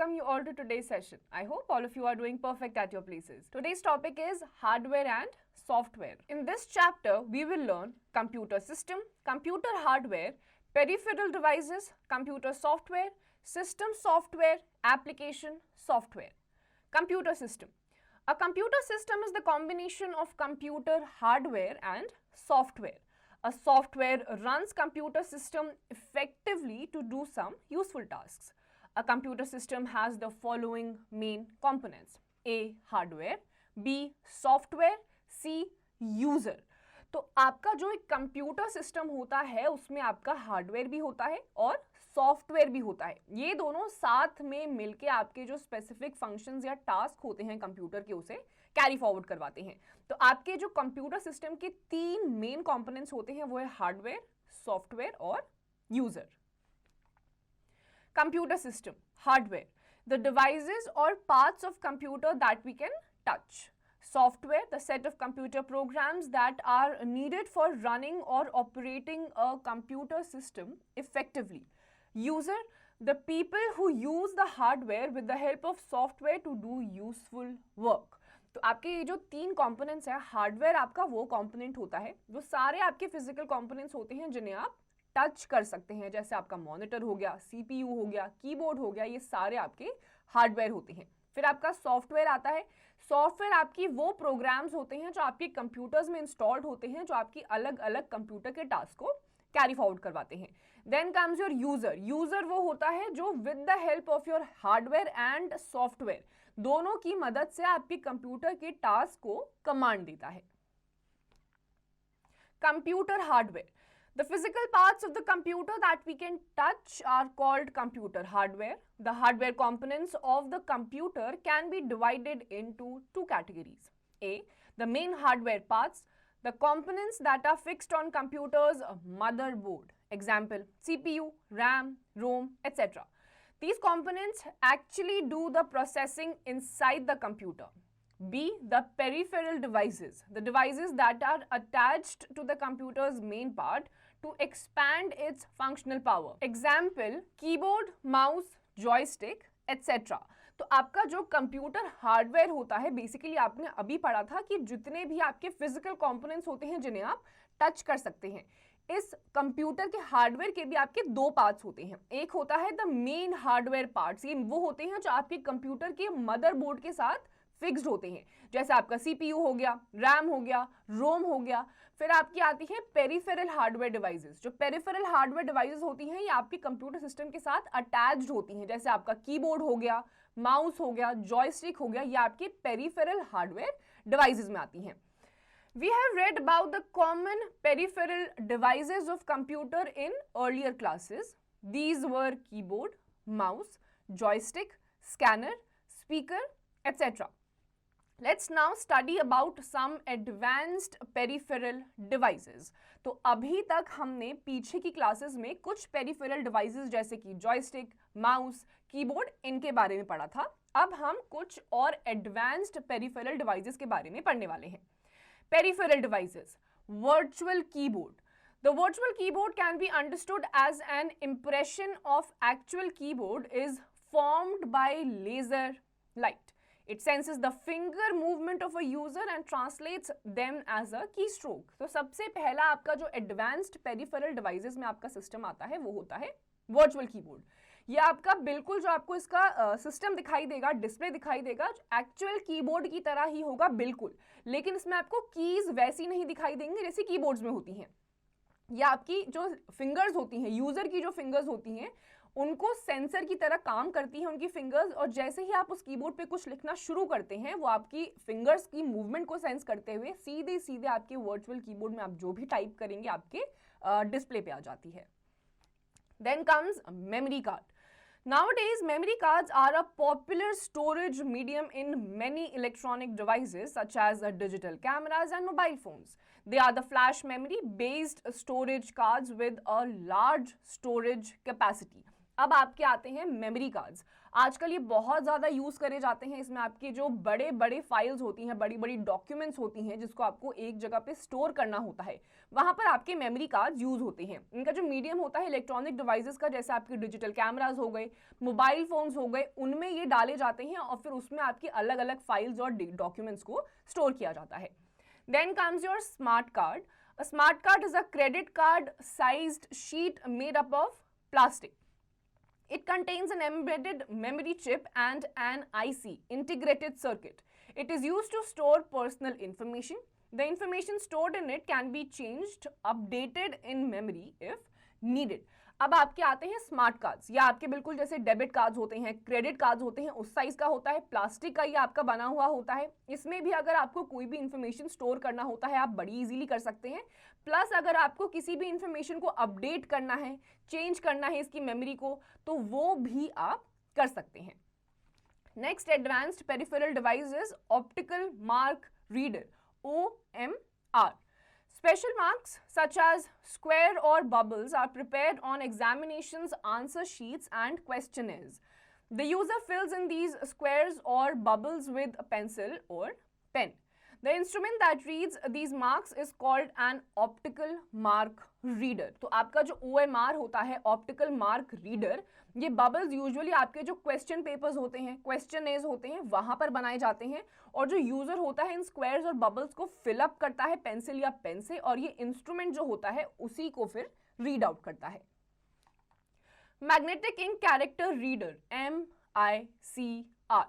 welcome you all to today's session. I hope all of you are doing perfect at your places. Today's topic is hardware and software. In this chapter, we will learn computer system, computer hardware, peripheral devices, computer software, system software, application software. Computer system. A computer system is the combination of computer hardware and software. A software runs computer system effectively to do some useful tasks. A computer system has the following main components: A. Hardware, B. Software, C. User. तो आपका जो एक computer system होता है उसमें आपका hardware भी होता है और सॉफ्टवेयर भी होता है. ये दोनों साथ में मिलके आपके जो स्पेसिफिक फंक्शंस या टास्क होते हैं कंप्यूटर के उसे कैरी फॉरवर्ड करवाते हैं. तो आपके जो कंप्यूटर सिस्टम के तीन मेन कंपोनेंट्स होते हैं वो है हार्डवेयर, सॉफ्टवेयर और user. Computer system, hardware, the devices or parts of computer that we can touch. Software, the set of computer programs that are needed for running or operating a computer system effectively. User, the people who use the hardware with the help of software to do useful work. तो आपके ये जो तीन components है, hardware आपका वो component होता है जो सारे आपके फिजिकल कंपोनेंट्स होते हैं जिन्हें आप टच कर सकते हैं, जैसे आपका मॉनिटर हो गया, सीपीयू हो गया, कीबोर्ड हो गया, ये सारे आपके हार्डवेयर होते हैं. फिर आपका सॉफ्टवेयर आता है. सॉफ्टवेयर आपकी वो प्रोग्राम्स होते हैं जो आपके कंप्यूटर्स में इंस्टॉल्ड होते हैं, जो आपकी अलग अलग कंप्यूटर के टास्क को कैरी फॉरवर्ड करवाते हैं. Then comes your user. User वो होता है जो with the help of your hardware and software दोनों की मदद से आपके कंप्यूटर के टास्क को कमांड देता है. Computer hardware. The physical parts of the computer that we can touch are called computer hardware. The hardware components of the computer can be divided into two categories. A. The main hardware parts, the components that are fixed on computer's motherboard. Example, CPU, RAM, ROM, etc. These components actually do the processing inside the computer. B. The peripheral devices, the devices that are attached to the computer's main part to expand its functional power. Example, keyboard, mouse, joystick, etc. तो आपका जो computer hardware होता है, basically आपने अभी पढ़ा था कि जितने भी आपके फिजिकल कंपोनेंट्स होते हैं जिन्हें आप टच कर सकते हैं, इस कंप्यूटर के हार्डवेयर के भी आपके दो पार्ट्स होते हैं. एक होता है द मेन हार्डवेयर पार्ट्स, ये वो होते हैं जो आपके कंप्यूटर के मदरबोर्ड के साथ फिक्स्ड होते हैं, जैसे आपका सीपीयू हो गया, रैम हो गया, रोम हो गया. फिर आपकी आती है पेरिफेरल हार्डवेयर डिवाइसेस. जो पेरिफेरल हार्डवेयर डिवाइसेस होती हैं ये आपके कंप्यूटर सिस्टम के साथ अटैच्ड होती हैं, जैसे आपका कीबोर्ड हो गया, माउस हो गया, जॉयस्टिक हो गया, ये आपके पेरिफेरल हार्डवेयर डिवाइसेस में आती हैं. We have read about the common peripheral devices of computer in earlier classes. These were keyboard, mouse, joystick, scanner, speaker, etc. Let's now study about some advanced peripheral devices. तो अभी तक हमने पीछे की classes में कुछ पेरिफेरल डिवाइसेस जैसे कि जॉयस्टिक, माउस, कीबोर्ड इनके बारे में पढ़ा था. अब हम कुछ और एडवांस्ड पेरिफेरल डिवाइसेस के बारे में पढ़ने वाले हैं. Peripheral devices. Virtual keyboard. The virtual keyboard can be understood as an impression of actual keyboard is formed by laser light. It senses the finger movement of a user and translates them as a keystroke. तो सबसे पहला आपका जो advanced peripheral devices में आपका system आता है वो होता है वर्चुअल कीबोर्ड. ये आपका बिल्कुल जो आपको इसका सिस्टम दिखाई देगा, डिस्प्ले दिखाई देगा, एक्चुअल कीबोर्ड की तरह ही होगा बिल्कुल, लेकिन इसमें आपको कीज वैसी नहीं दिखाई देंगी जैसी कीबोर्ड्स में होती हैं. या आपकी जो फिंगर्स होती हैं, यूजर की जो फिंगर्स होती हैं, उनको सेंसर की तरह काम करती हैं उनकी फिंगर्स, और जैसे ही आप उस कीबोर्ड पे कुछ लिखना शुरू करते हैं वो आपकी फिंगर्स की मूवमेंट को सेंस करते हुए सीधे सीधे आपके वर्चुअल कीबोर्ड में आप जो भी टाइप करेंगे आपके डिस्प्ले पे आ जाती है. Then comes memory card. Nowadays, memory cards are a popular storage medium in many electronic devices such as digital cameras and mobile phones. They are the flash memory based storage cards with a large storage capacity. अब आपके आते हैं memory cards. आजकल ये बहुत ज़्यादा use करे जाते हैं। इसमें आपकी जो बड़े बड़े फाइल्स होती हैं, बड़ी बड़ी डॉक्यूमेंट्स होती हैं, जिसको आपको एक जगह पे स्टोर करना होता है, वहाँ पर आपके मेमोरी कार्ड्स यूज़ होते हैं। इनका जो मीडियम होता है इलेक्ट्रॉनिक डिवाइसेस का, जैसे आपके डिजिटल कैमराज हो गए, मोबाइल फोन्स हो गए, उनमें ये डाले जाते हैं और फिर उसमें आपकी अलग अलग फाइल्स और डॉक्यूमेंट्स को स्टोर किया जाता है। Then comes your smart card. A smart card is a credit card sized sheet made up of plastic. It contains an embedded memory chip and an IC, integrated circuit. It is used to store personal information. The information stored in it can be changed, updated in memory if needed. अब आपके आते हैं smart cards. या आपके बिल्कुल जैसे debit cards होते हैं, क्रेडिट कार्ड्स होते हैं, उस साइज का होता है, प्लास्टिक का ये आपका बना हुआ होता है। इसमें भी अगर आपको कोई भी इंफॉर्मेशन स्टोर करना होता है, आप बड़ी इजीली कर सकते हैं। प्लस अगर आपको किसी भी इंफॉर्मेशन को अपडेट करना है, चेंज करना है इसकी मेमोरी को, तो वो भी आप कर सकते हैं। Next advanced peripheral device is optical mark reader, OMR. Special marks such as square or bubbles are prepared on examinations, answer sheets and questionnaires. The user fills in these squares or bubbles with a pencil or pen. The instrument that reads these marks is called an optical mark reader. तो आपका जो OMR होता है, optical mark reader, ये bubbles usually आपके जो question papers होते हैं, क्वेश्चनेज होते हैं, वहां पर बनाए जाते हैं। और जो यूजर होता है इन स्क्वायर्स और बबल्स को फिलअप करता है पेंसिल या पेन से, और ये इंस्ट्रूमेंट जो होता है उसी को फिर रीड आउट करता है। Magnetic ink character reader, MICR.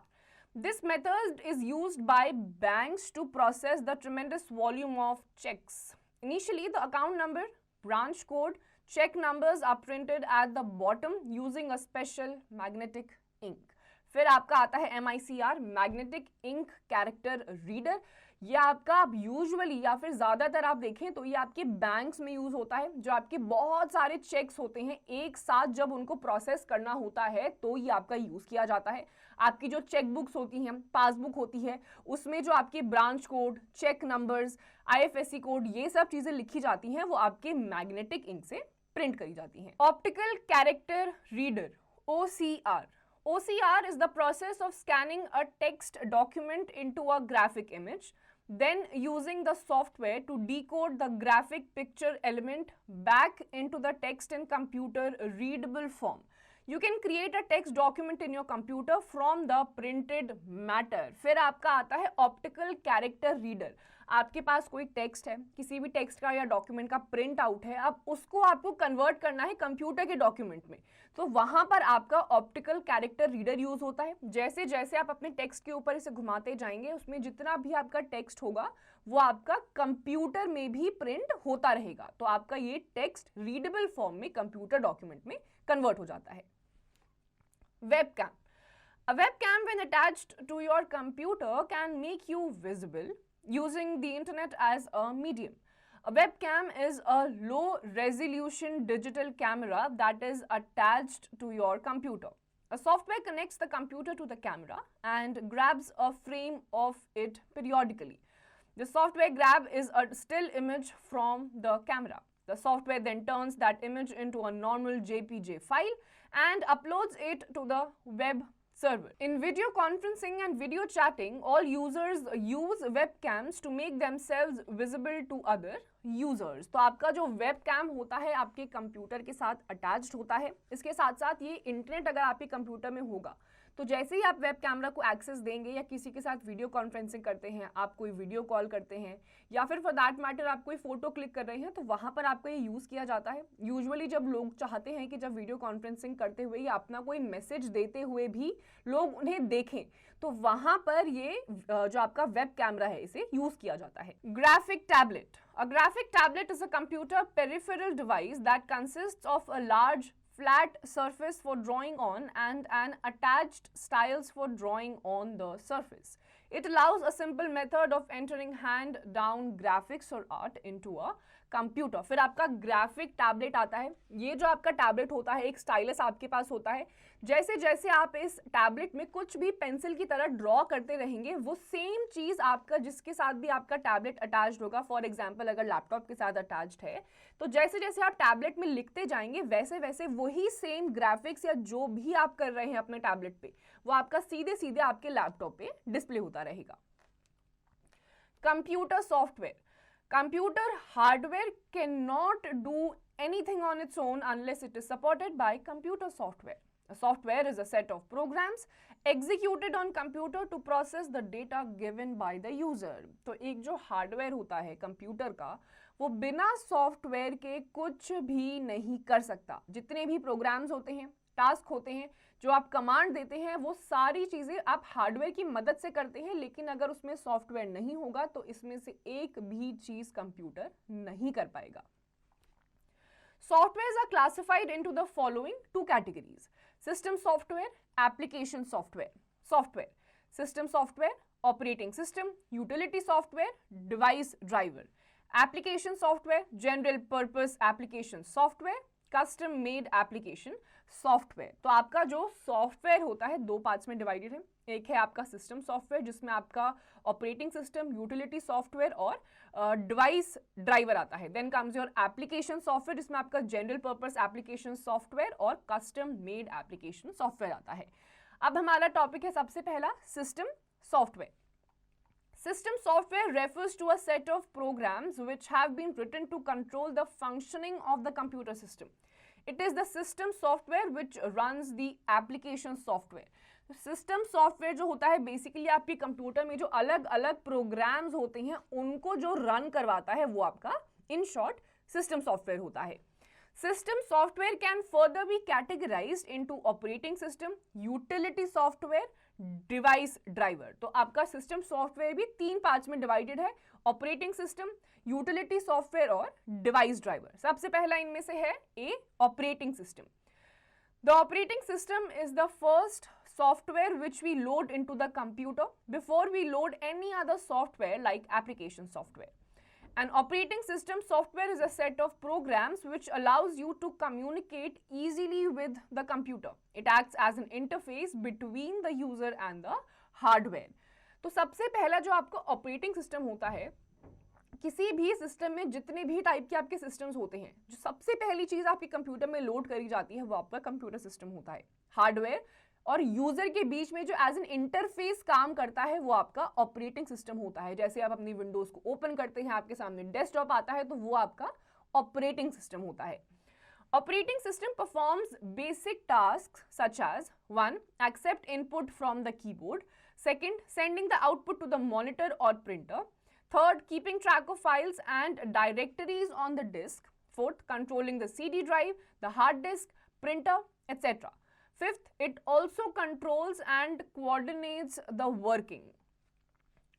This method is used by banks to process the tremendous volume of checks. Initially, the account number, branch code, check numbers are printed at the bottom using a special magnetic ink. फिर आपका आता है MICR, magnetic ink character reader. ये आपका आप usually या फिर ज़्यादातर आप देखें तो ये आपके बैंक्स में यूज़ होता है। जो आपके बहुत सारे चेक्स होते हैं, एक साथ जब उनको प्रोसेस करना होता है तो ये आपका यूज़ किया जाता है। आपकी जो चेक बुक्स होती हैं, पासबुक होती है, उसमें जो आपके branch code, cheque numbers, IFSC code, ये सब चीज़ें लिखी जाती हैं, वो आपके मैग्नेटिक इंक से प्रिंट करी जाती हैं। Optical character reader, OCR. OCR is the process of scanning a text document into a graphic image, then using the software to decode the graphic picture element back into the text in computer readable form. You can create a text document in your computer from the printed matter. फिर आपका आता है optical character reader. आपके पास कोई text है, किसी भी text का या डॉक्यूमेंट का प्रिंट आउट है, अब उसको आपको कन्वर्ट करना है कंप्यूटर के डॉक्यूमेंट में, तो वहां पर आपका ऑप्टिकल कैरेक्टर रीडर यूज होता है। जैसे जैसे आप अपने टेक्स्ट के ऊपर इसे घुमाते जाएंगे, उसमें जितना भी आपका टेक्स्ट होगा वो आपका कंप्यूटर में भी प्रिंट होता रहेगा, तो आपका ये टेक्स्ट रीडेबल फॉर्म में कंप्यूटर डॉक्यूमेंट में कन्वर्ट हो जाता है। Webcam. A webcam, when attached to your computer, can make you visible using the internet as a medium. A webcam is a low-resolution digital camera that is attached to your computer. A software connects the computer to the camera and grabs a frame of it periodically. The software grab is a still image from the camera. The software then turns that image into a normal JPG file and uploads it to the web server. In video conferencing and video chatting, all users use webcams to make themselves visible to other users. तो आपका जो webcam होता है आपके computer के साथ attached होता है। इसके साथ साथ ये इंटरनेट अगर आपके कंप्यूटर में होगा तो जैसे ही आप वेब कैमरा को एक्सेस देंगे या किसी के साथ वीडियो कॉन्फ्रेंसिंग करते हैं, आप कोई वीडियो कॉल करते हैं या फिर फॉर दैट मैटर आप कोई फोटो क्लिक कर रहे हैं, तो वहाँ पर आपका ये यूज़ किया जाता है। यूजुअली जब लोग चाहते हैं कि जब वीडियो कॉन्फ्रेंसिंग करते हुए या अपना कोई मैसेज देते हुए भी लोग उन्हें देखें, तो वहाँ पर ये जो आपका वेब कैमरा है इसे यूज़ किया जाता है। Graphic tablet. A graphic tablet is a computer peripheral device that consists of a large flat surface for drawing on and an attached styles for drawing on the surface. It allows a simple method of entering hand-down graphics or art into a computer. फिर आपका graphic tablet आता है। ये जो आपका tablet होता है, एक स्टाइलस आपके पास होता है। जैसे जैसे आप इस टैबलेट में कुछ भी पेंसिल की तरह ड्रॉ करते रहेंगे, वो सेम चीज़ आपका जिसके साथ भी आपका टैबलेट अटैच्ड होगा, फॉर एग्जांपल अगर लैपटॉप के साथ अटैच्ड है, तो जैसे जैसे आप टैबलेट में लिखते जाएंगे वैसे वैसे वही सेम ग्राफिक्स या जो भी आप कर रहे हैं अपने टैबलेट पे, वो आपका सीधे सीधे आपके लैपटॉप पे डिस्प्ले होता रहेगा। Computer software. Computer hardware cannot do anything on its own unless it is supported by computer software. A software is a set of programs executed on computer to process the data given by the user. तो एक जो hardware होता है computer का, वो बिना software के कुछ भी नहीं कर सकता। जितने भी प्रोग्राम्स होते हैं, टास्क होते हैं, जो आप कमांड देते हैं, वो सारी चीजें आप हार्डवेयर की मदद से करते हैं, लेकिन अगर उसमें सॉफ्टवेयर नहीं होगा तो इसमें से एक भी चीज कंप्यूटर नहीं कर पाएगा। Softwares are classified into the following two categories: system software, application software. Software, system software, operating system, utility software, device driver. Application software, general purpose application software, custom made application software. तो आपका जो software होता है दो parts में divided है। एक है आपका सिस्टम सॉफ्टवेयर जिसमें आपका ऑपरेटिंग सिस्टम, यूटिलिटी सॉफ्टवेयर और डिवाइस ड्राइवर आता है। Then comes your application software जिसमें आपका जनरल पर्पस एप्लीकेशन सॉफ्टवेयर और कस्टम मेड एप्लीकेशन सॉफ्टवेयर आता है। अब हमारा टॉपिक है सबसे पहला system software. System software refers to a set of programs which have been written to control the functioning of the computer system. It is the system software which runs the application software. System software जो होता है basically आपके computer में जो अलग अलग programmes होते हैं उनको जो रन करवाता है वो आपका इन शॉर्ट सिस्टम सॉफ्टवेयर होता है। System software can further be categorized into operating system, utility software, device driver. तो आपका सिस्टम सॉफ्टवेयर भी तीन पार्ट्स में डिवाइडेड है: ऑपरेटिंग सिस्टम, यूटिलिटी सॉफ्टवेयर और डिवाइस ड्राइवर। सबसे पहला इनमें से है a operating system. The operating system is the first software which we load into the computer before we load any other software like application software. An operating system software is a set of programs which allows you to communicate easily with the computer. It acts as an interface between the user and the hardware. तो सबसे पहला जो आपका operating system होता है, किसी भी system में जितने भी टाइप के आपके सिस्टम्स होते हैं, जो सबसे पहली चीज आपके कंप्यूटर में लोड करी जाती है वो आपका कंप्यूटर सिस्टम होता है। हार्डवेयर और यूजर के बीच में जो एज एन इंटरफेस काम करता है वो आपका ऑपरेटिंग सिस्टम होता है। जैसे आप अपनी विंडोज को ओपन करते हैं, आपके सामने डेस्कटॉप आता है, तो वो आपका ऑपरेटिंग सिस्टम होता है। Operating system performs basic task such as 1. Accept input from the keyboard, 2. Sending the output to the monitor और printer, 3. Keeping track of files and directories on the disk, 4. Controlling the CD drive, the hard disk, printer etc. 5th, it also controls and coordinates the working.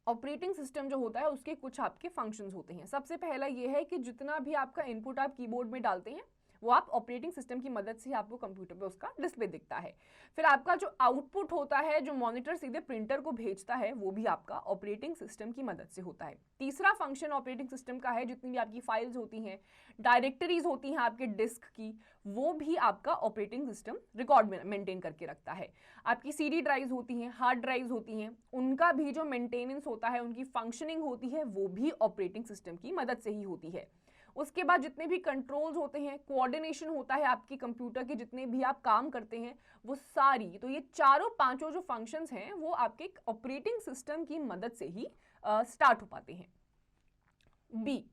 Operating system जो होता है उसके कुछ आपके functions होते हैं। सबसे पहला ये है कि जितना भी आपका इनपुट आप कीबोर्ड में डालते हैं वो आप ऑपरेटिंग सिस्टम की मदद से आपको कंप्यूटर पे उसका डिस्प्ले दिखता है। फिर आपका जो आउटपुट होता है, जो मॉनिटर सीधे प्रिंटर को भेजता है, वो भी आपका ऑपरेटिंग सिस्टम की मदद से होता है। तीसरा फंक्शन ऑपरेटिंग सिस्टम का है, जितनी भी आपकी फाइल्स होती हैं, डायरेक्टरीज होती हैं आपके डिस्क की, वो भी आपका ऑपरेटिंग सिस्टम रिकॉर्ड में मेंटेन करके रखता है। आपकी CD ड्राइव्स होती हैं, हार्ड ड्राइव्स होती हैं, उनका भी जो मेंटेनेंस होता है, उनकी फंक्शनिंग होती है, वो भी ऑपरेटिंग सिस्टम की मदद से ही होती है। उसके बाद जितने भी कंट्रोल्स होते हैं, कोऑर्डिनेशन होता है आपकी कंप्यूटर के, जितने भी आप काम करते हैं वो सारी, तो ये चारों पांचों जो फंक्शंस हैं वो आपके ऑपरेटिंग सिस्टम की मदद से ही स्टार्ट हो पाते हैं। B,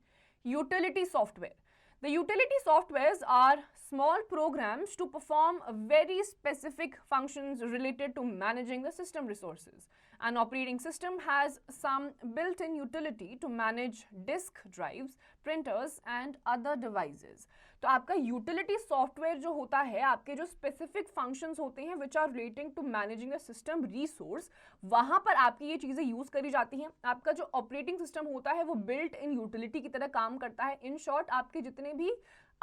utility software. The utility softwares are small programs to perform very specific functions related to managing the system resources. An operating system has some built-in utility to manage disk drives, printers and other devices. तो आपका utility software जो होता है, आपके जो specific functions होते हैं which are relating to managing the system resource, वहां पर आपकी ये चीजें यूज करी जाती हैं। आपका जो ऑपरेटिंग सिस्टम होता है वो बिल्ट इन यूटिलिटी की तरह काम करता है। इन शॉर्ट, आपके जितने भी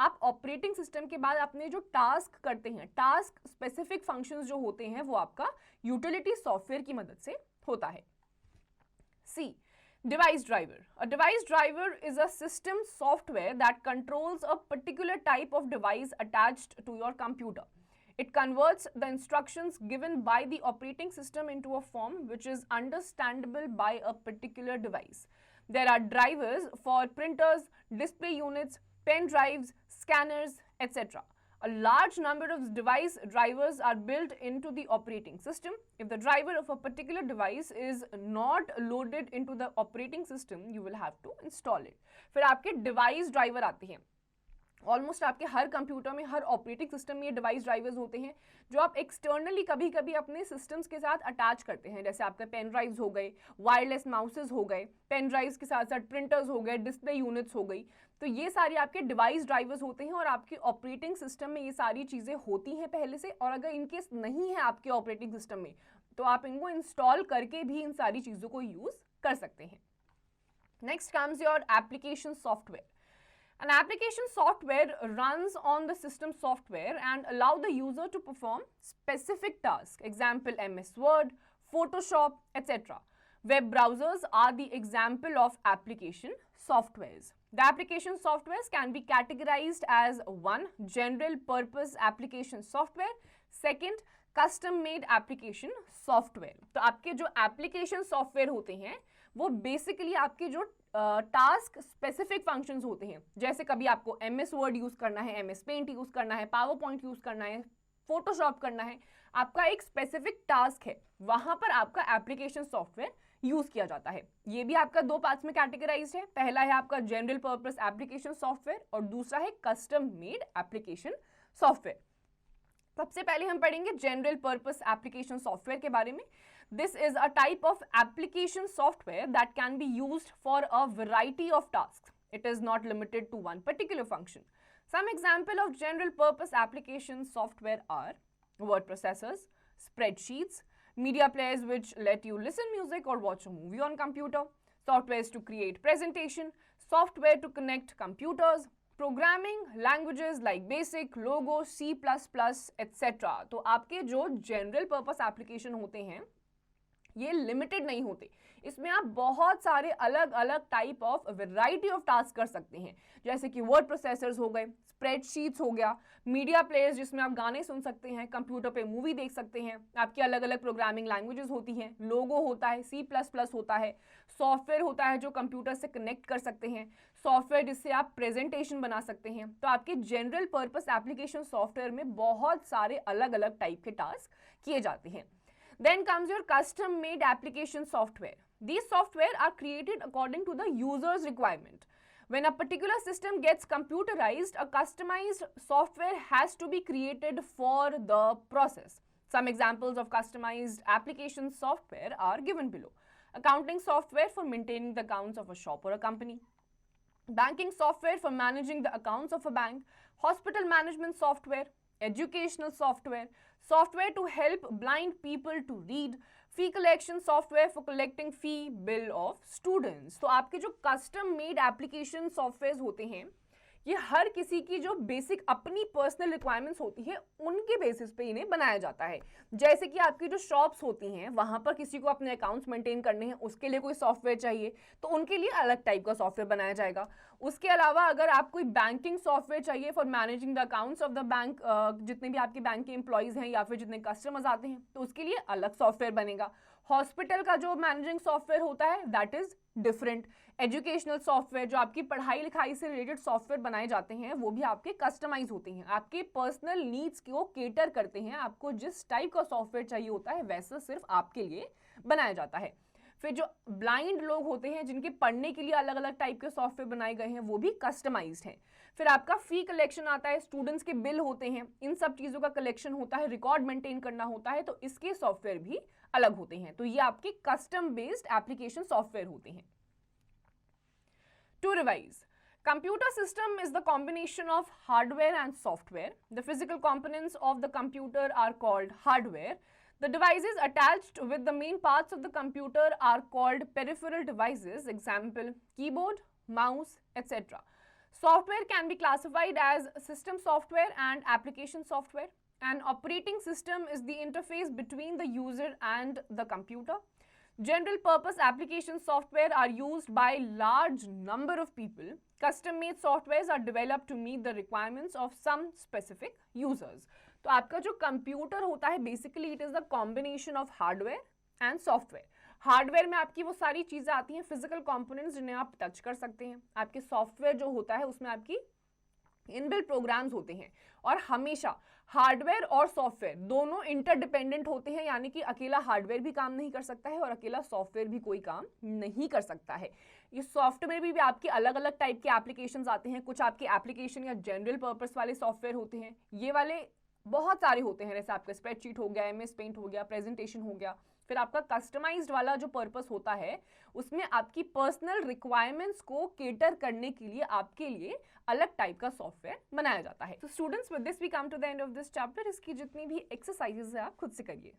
आप ऑपरेटिंग सिस्टम के बाद अपने जो टास्क करते हैं, टास्क स्पेसिफिक फंक्शंस जो होते हैं, वो आपका यूटिलिटी सॉफ्टवेयर की मदद से होता है। सी, Device driver. A device driver is a system software that controls a particular type of device attached to your computer. It converts the instructions given by the operating system into a form which is understandable by a particular device. There are drivers for printers, display units, pen drives, scanners, etc. A large number of device drivers are built into the operating system. If the driver of a particular device is not loaded into the operating system, you will have to install it. फिर आपके device driver आते हैं. Almost आपके हर computer में, हर operating system में ये device drivers होते हैं जो आप एक्सटर्नली कभी कभी अपने सिस्टम्स के साथ अटैच करते हैं. जैसे आपके पेन ड्राइव्स हो गए, वायरलेस माउसेस हो गए, पेन ड्राइव्स के साथ साथ प्रिंटर्स हो गए, डिस्प्ले यूनिट्स हो गई. तो ये सारी आपके डिवाइस ड्राइवर्स होते हैं और आपके ऑपरेटिंग सिस्टम में ये सारी चीज़ें होती हैं पहले से. और अगर इनकेस नहीं है आपके ऑपरेटिंग सिस्टम में तो आप इनको इंस्टॉल करके भी इन सारी चीज़ों को यूज़ कर सकते हैं. Next comes your application software. An application software runs on the system software and allow the user to perform specific tasks. Example MS Word, Photoshop, etc. Web browsers are the example of application softwares. The application softwares can be categorized as 1. General purpose application software. Second, custom made application software. तो आपके जो application software होते हैं वो basically आपके जो task specific functions होते हैं. जैसे कभी आपको MS वर्ड यूज करना है, MS पेंट यूज करना है, पावर पॉइंट यूज करना है, फोटोशॉप करना है, आपका एक स्पेसिफिक टास्क है, वहां पर आपका एप्लीकेशन सॉफ्टवेयर यूज किया जाता है. ये भी आपका दो पार्ट्स में कैटेगराइज्ड है. पहला है आपका जनरल पर्पस एप्लीकेशन सॉफ्टवेयर और दूसरा है कस्टम मेड एप्लीकेशन सॉफ्टवेयर. सबसे पहले हम पढ़ेंगे जनरल पर्पस एप्लीकेशन सॉफ्टवेयर के बारे में. This is a type of application software that can be used for a variety of tasks. It is not limited to one particular function. Some example of general purpose application software are word processors, spreadsheets, media players which let you listen music or watch a movie on computer, softwares to create presentation, software to connect computers, programming languages like basic, logo, C++, etc. तो आपके जो general purpose application होते हैं ये limited नहीं होते. इसमें आप बहुत सारे अलग अलग type of variety of task कर सकते हैं. जैसे कि वर्ड प्रोसेसर्स हो गए, स्प्रेडशीट्स हो गया, मीडिया प्लेयर्स जिसमें आप गाने सुन सकते हैं, कंप्यूटर पे मूवी देख सकते हैं, आपकी अलग अलग प्रोग्रामिंग लैंग्वेजेस होती हैं, लोगो होता है, C++ होता है, सॉफ्टवेयर होता है जो कंप्यूटर से कनेक्ट कर सकते हैं, सॉफ्टवेयर जिससे आप प्रेजेंटेशन बना सकते हैं. तो आपके जनरल पर्पस एप्लीकेशन सॉफ्टवेयर में बहुत सारे अलग अलग टाइप के टास्क किए जाते हैं. Then comes your custom made application software. These software are created according to the user's requirement. When a particular system gets computerized, a customized software has to be created for the process. Some examples of customized application software are given below. Accounting software for maintaining the accounts of a shop or a company. Banking software for managing the accounts of a bank. Hospital management software. Educational software. Software to help blind people to read, fee collection software for collecting fee bill of students. तो आपके जो custom made application softwares होते हैं ये हर किसी की जो basic अपनी पर्सनल रिक्वायरमेंट्स होती है उनके बेसिस पे इन्हें बनाया जाता है. जैसे कि आपकी जो शॉप्स होती हैं वहां पर किसी को अपने अकाउंट्स मेंटेन करने हैं, उसके लिए कोई सॉफ्टवेयर चाहिए तो उनके लिए अलग टाइप का सॉफ्टवेयर बनाया जाएगा. उसके अलावा अगर आप कोई बैंकिंग सॉफ्टवेयर चाहिए for managing the accounts of the bank, जितने भी आपके बैंक के एम्प्लॉयज हैं या फिर जितने कस्टमर्स आते हैं तो उसके लिए अलग सॉफ्टवेयर बनेगा. हॉस्पिटल का जो मैनेजिंग सॉफ्टवेयर होता है that is different. Educational software जो आपकी पढ़ाई लिखाई से रिलेटेड सॉफ्टवेयर बनाए जाते हैं वो भी आपके कस्टमाइज होते हैं, आपके पर्सनल नीड्स को केटर करते हैं. आपको जिस टाइप का सॉफ्टवेयर चाहिए होता है वैसा सिर्फ आपके लिए बनाया जाता है. फिर जो ब्लाइंड लोग होते हैं जिनके पढ़ने के लिए अलग अलग टाइप के सॉफ्टवेयर बनाए गए हैं वो भी कस्टमाइज्ड हैं. फिर आपका फी कलेक्शन आता है, स्टूडेंट्स के बिल होते हैं, इन सब चीज़ों का कलेक्शन होता है, रिकॉर्ड मेंटेन करना होता है तो इसके सॉफ्टवेयर भी अलग होते हैं. तो ये आपके कस्टम बेस्ड एप्लीकेशन सॉफ्टवेयर होते हैं. To revise, computer system is the combination of hardware and software. The physical components of the computer are called hardware. The devices attached with the main parts of the computer are called peripheral devices. Example, keyboard, mouse, etc. Software can be classified as system software and application software. An operating system is the interface between the user and the computer. General purpose application software are used by large number of people. Custom made softwares are developed to meet the requirements of some specific users. तो आपका जो computer होता है basically it is the combination of hardware and software. Hardware में आपकी वो सारी चीजें आती हैं, फिजिकल कंपोनेंट्स जिन्हें आप टच कर सकते हैं. आपके सॉफ्टवेयर जो होता है उसमें आपकी इनबिल्ट प्रोग्राम्स होते हैं. और हमेशा हार्डवेयर और सॉफ्टवेयर दोनों इंटरडिपेंडेंट होते हैं, यानी कि अकेला हार्डवेयर भी काम नहीं कर सकता है और अकेला सॉफ्टवेयर भी कोई काम नहीं कर सकता है. ये सॉफ्टवेयर में भी आपके अलग अलग टाइप के एप्लीकेशंस आते हैं. कुछ आपके एप्लीकेशन या जनरल पर्पस वाले सॉफ्टवेयर होते हैं, ये वाले बहुत सारे होते हैं. जैसे आपका स्प्रेडशीट हो गया, एमएस पेंट हो गया, प्रेजेंटेशन हो गया. फिर आपका कस्टमाइज्ड वाला जो पर्पस होता है उसमें आपकी पर्सनल रिक्वायरमेंट्स को केटर करने के लिए आपके लिए अलग टाइप का सॉफ्टवेयर बनाया जाता है. तो students, with this we come to the end of this chapter. इसकी जितनी भी एक्सरसाइजेस है आप खुद से करिए.